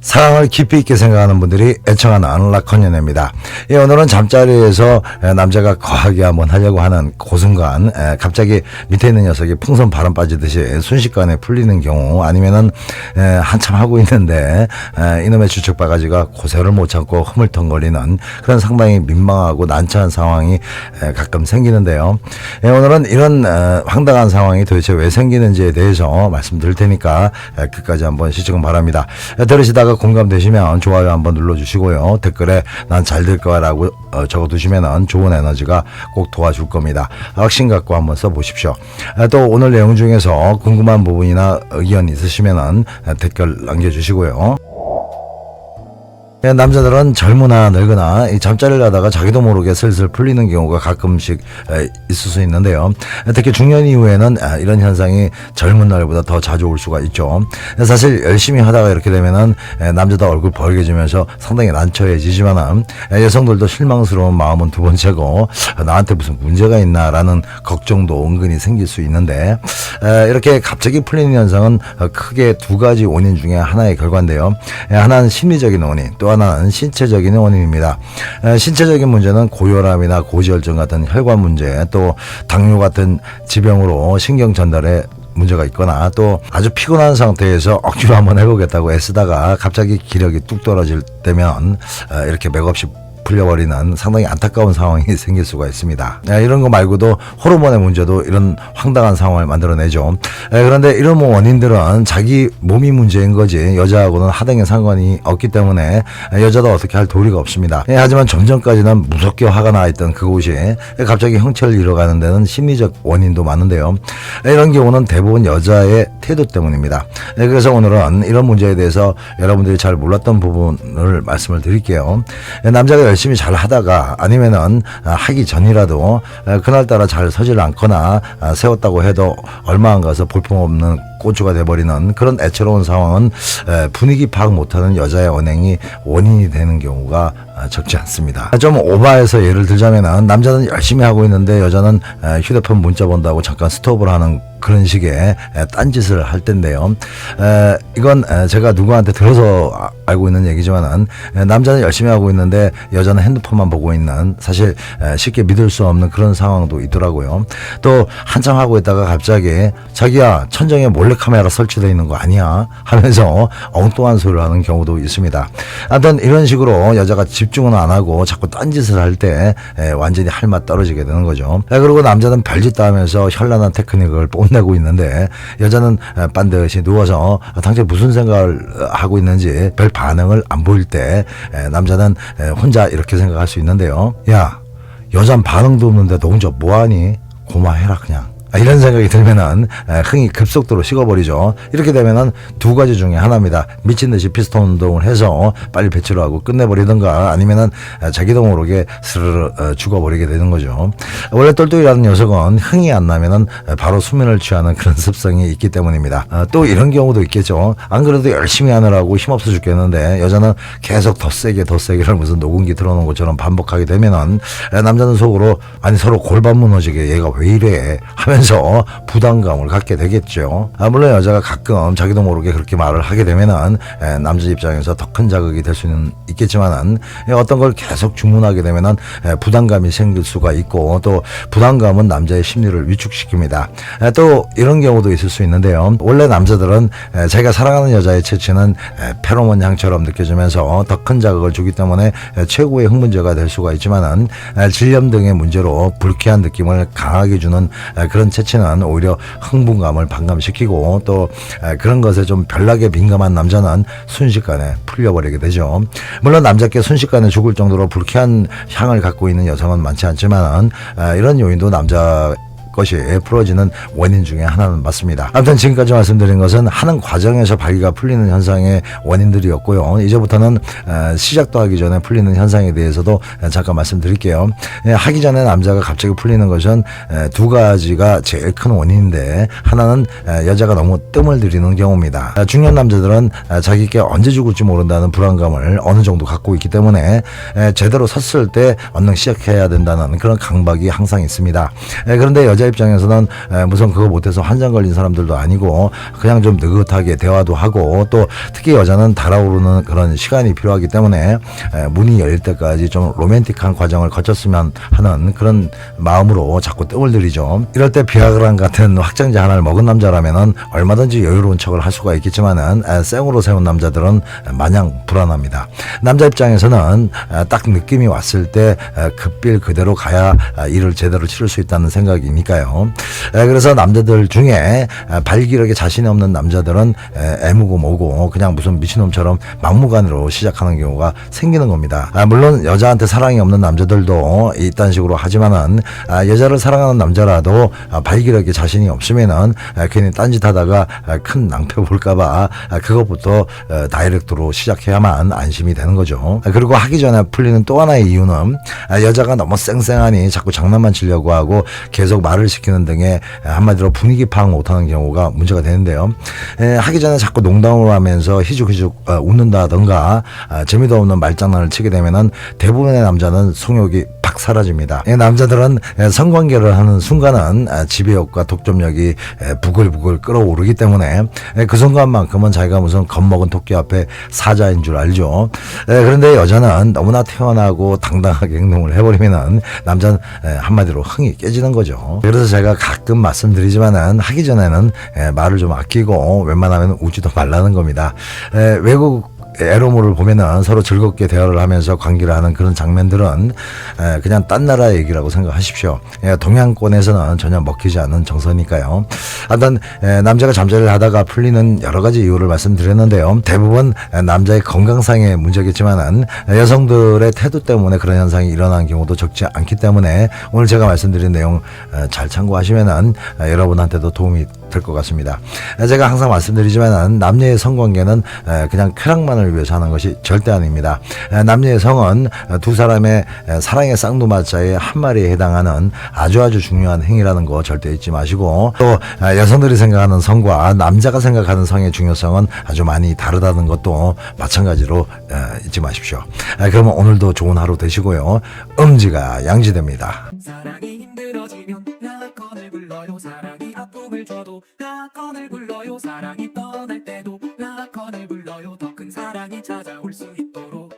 사랑을 깊이 있게 생각하는 분들이 애청하는 라커년입니다. 오늘은 잠자리에서 남자가 거하게 한번 하려고 하는 그 순간 갑자기 밑에 있는 녀석이 풍선 바람 빠지듯이 순식간에 풀리는 경우, 아니면은 한참 하고 있는데 이놈의 주책바가지가 고세를 못 참고 흐물텅거리는 그런 상당히 민망하고 난처한 상황이 가끔 생기는데요. 오늘은 이런 황당한 상황이 도대체 왜 생기는지에 대해서 말씀드릴 테니까 끝까지 한번 시청 바랍니다. 들으시다가 공감되시면 좋아요 한번 눌러주시고요. 댓글에 난 잘 될 거야 라고 적어두시면 좋은 에너지가 꼭 도와줄 겁니다. 확신 갖고 한번 써보십시오. 또 오늘 내용 중에서 궁금한 부분이나 의견 있으시면 댓글 남겨주시고요. 남자들은 젊으나 늙으나 이 잠자리를 하다가 자기도 모르게 슬슬 풀리는 경우가 가끔씩 있을 수 있는데요. 특히 중년 이후에는 이런 현상이 젊은 날보다 더 자주 올 수가 있죠. 사실 열심히 하다가 이렇게 되면은 남자도 얼굴 벌개지면서 상당히 난처해지지만은 여성들도 실망스러운 마음은 두 번째고 나한테 무슨 문제가 있나라는 걱정도 은근히 생길 수 있는데, 이렇게 갑자기 풀리는 현상은 크게 두 가지 원인 중에 하나의 결과인데요. 하나는 심리적인 원인, 또 하나는 신체적인 원인입니다. 신체적인 문제는 고혈압이나 고지혈증 같은 혈관 문제, 또 당뇨 같은 지병으로 신경 전달에 문제가 있거나, 또 아주 피곤한 상태에서 억지로 한번 해보겠다고 애쓰다가 갑자기 기력이 뚝 떨어질 때면 이렇게 맥없이 풀려버리는 상당히 안타까운 상황이 생길 수가 있습니다. 이런 거 말고도 호르몬의 문제도 이런 황당한 상황을 만들어내죠. 그런데 이런 원인들은 자기 몸이 문제인 거지 여자하고는 하등의 상관이 없기 때문에 여자도 어떻게 할 도리가 없습니다. 하지만 좀 전까지는 무섭게 화가 나 있던 그곳이 갑자기 형체를 잃어가는 데는 심리적 원인도 많은데요. 이런 경우는 대부분 여자의 태도 때문입니다. 그래서 오늘은 이런 문제에 대해서 여러분들이 잘 몰랐던 부분을 말씀을 드릴게요. 남자가 열심히 잘 하다가 아니면은 하기 전이라도 그날따라 잘 서질 않거나 세웠다고 해도 얼마 안 가서 볼품없는 고추가 돼버리는 그런 애처로운 상황은 분위기 파악 못하는 여자의 언행이 원인이 되는 경우가 적지 않습니다. 좀 오버해서 예를 들자면은 남자는 열심히 하고 있는데 여자는 휴대폰 문자 본다고 잠깐 스톱을 하는 그런 식의 딴짓을 할 텐데요. 이건 제가 누구한테 들어서 알고 있는 얘기지만은 남자는 열심히 하고 있는데 여자는 핸드폰만 보고 있는, 사실 쉽게 믿을 수 없는 그런 상황도 있더라고요. 또 한참 하고 있다가 갑자기 자기야 천정에 몰래카메라 설치되어 있는 거 아니야 하면서 엉뚱한 소리를 하는 경우도 있습니다. 하여튼 이런 식으로 여자가 집중은 안 하고 자꾸 딴짓을 할 때 완전히 할 맛 떨어지게 되는 거죠. 그리고 남자는 별짓 다 하면서 현란한 테크닉을 뽐내고 있는데 여자는 반드시 누워서 당최 무슨 생각을 하고 있는지 별 반응을 안 보일 때 남자는 혼자 이렇게 생각할 수 있는데요. 야, 여잔 반응도 없는데 너 혼자 뭐하니? 고마해라 그냥. 이런 생각이 들면은 흥이 급속도로 식어버리죠. 이렇게 되면은 두 가지 중에 하나입니다. 미친 듯이 피스톤 운동을 해서 빨리 배치를 하고 끝내버리든가, 아니면은 자기도 모르게 스르르 죽어버리게 되는 거죠. 원래 똘똘이라는 녀석은 흥이 안 나면은 바로 수면을 취하는 그런 습성이 있기 때문입니다. 또 이런 경우도 있겠죠. 안 그래도 열심히 하느라고 힘없어 죽겠는데 여자는 계속 더 세게를 무슨 녹음기 틀어놓은 것처럼 반복하게 되면은 남자는 속으로 아니 서로 골반 무너지게 얘가 왜 이래 하면서 부담감을 갖게 되겠죠. 물론 여자가 가끔 자기도 모르게 그렇게 말을 하게 되면은 남자 입장에서 더 큰 자극이 될 수는 있겠지만은 어떤 걸 계속 주문하게 되면은 부담감이 생길 수가 있고, 또 부담감은 남자의 심리를 위축시킵니다. 또 이런 경우도 있을 수 있는데요. 원래 남자들은 자기가 사랑하는 여자의 채취는 페로몬 향처럼 느껴지면서 더 큰 자극을 주기 때문에 최고의 흥분제가 될 수가 있지만은 질염 등의 문제로 불쾌한 느낌을 강하게 주는 그런 채취는 오히려 흥분감을 반감시키고, 또 그런 것에 좀 별나게 민감한 남자는 순식간에 풀려버리게 되죠. 물론 남자께 순식간에 죽을 정도로 불쾌한 향을 갖고 있는 여성은 많지 않지만 이런 요인도 남자 것이 풀어지는 원인 중에 하나는 맞습니다. 아무튼 지금까지 말씀드린 것은 하는 과정에서 발기가 풀리는 현상의 원인들이었고요. 이제부터는 시작도 하기 전에 풀리는 현상에 대해서도 잠깐 말씀드릴게요. 하기 전에 남자가 갑자기 풀리는 것은 두 가지가 제일 큰 원인인데, 하나는 여자가 너무 뜸을 들이는 경우입니다. 중년 남자들은 자기께 언제 죽을지 모른다는 불안감을 어느 정도 갖고 있기 때문에 제대로 섰을 때 얼른 시작해야 된다는 그런 강박이 항상 있습니다. 그런데 여자 입장에서는 무슨 그거 못해서 환장 걸린 사람들도 아니고 그냥 좀 느긋하게 대화도 하고 또 특히 여자는 달아오르는 그런 시간이 필요하기 때문에 문이 열릴 때까지 좀 로맨틱한 과정을 거쳤으면 하는 그런 마음으로 자꾸 뜸을 들이죠. 이럴 때 비아그라 같은 확장제 하나를 먹은 남자라면은 얼마든지 여유로운 척을 할 수가 있겠지만은 생으로 세운 남자들은 마냥 불안합니다. 남자 입장에서는 딱 느낌이 왔을 때 급빌 그대로 가야 일을 제대로 치를 수 있다는 생각이니까요. 그래서 남자들 중에 발기력에 자신이 없는 남자들은 애무고 뭐고 그냥 무슨 미친놈처럼 막무가내로 시작하는 경우가 생기는 겁니다. 물론 여자한테 사랑이 없는 남자들도 이딴 식으로 하지만은 여자를 사랑하는 남자라도 발기력에 자신이 없으면은 괜히 딴짓하다가 큰 낭패 볼까봐 그것부터 다이렉트로 시작해야만 안심이 되는 거죠. 그리고 하기 전에 풀리는 또 하나의 이유는 여자가 너무 쌩쌩하니 자꾸 장난만 치려고 하고 계속 말을 시키는 등의 한마디로 분위기 파악 못하는 경우가 문제가 되는데요. 하기 전에 자꾸 농담을 하면서 희죽희죽 웃는다던가 재미도 없는 말장난을 치게 되면은 대부분의 남자는 성욕이 팍 사라집니다. 남자들은 성관계를 하는 순간은 지배욕과 독점력이 부글부글 끓어오르기 때문에 그 순간만큼은 자기가 무슨 겁먹은 토끼 앞에 사자인 줄 알죠. 그런데 여자는 너무나 태연하고 당당하게 행동을 해버리면은 남자는 한마디로 흥이 깨지는 거죠. 그래서 제가 가끔 말씀드리지만은 하기 전에는 말을 좀 아끼고 웬만하면 웃지도 말라는 겁니다. 외국 에로모를 보면은 서로 즐겁게 대화를 하면서 관계를 하는 그런 장면들은 그냥 딴 나라 얘기라고 생각하십시오. 동양권에서는 전혀 먹히지 않는 정서니까요. 하여튼 남자가 잠자리를 하다가 풀리는 여러 가지 이유를 말씀드렸는데요. 대부분 남자의 건강상의 문제겠지만은 여성들의 태도 때문에 그런 현상이 일어나는 경우도 적지 않기 때문에 오늘 제가 말씀드린 내용 잘 참고하시면은 여러분한테도 도움이 될 것 같습니다. 제가 항상 말씀드리지만 남녀의 성관계는 그냥 쾌락만을 위해서 하는 것이 절대 아닙니다. 남녀의 성은 두 사람의 사랑의 쌍두마차의 한 마리에 해당하는 아주 중요한 행위라는 거 절대 잊지 마시고 또 여성들이 생각하는 성과 남자가 생각하는 성의 중요성은 아주 많이 다르다는 것도 마찬가지로 잊지 마십시오. 그러면 오늘도 좋은 하루 되시고요. 음지가 양지됩니다. 사랑이 힘들어지면 라건을 불러요. 사랑이 아픔을 줘도 라건을 불러요. 사랑이 떠날 때도 라건을 불러요. 더 큰 사랑이 찾아올 수 있도록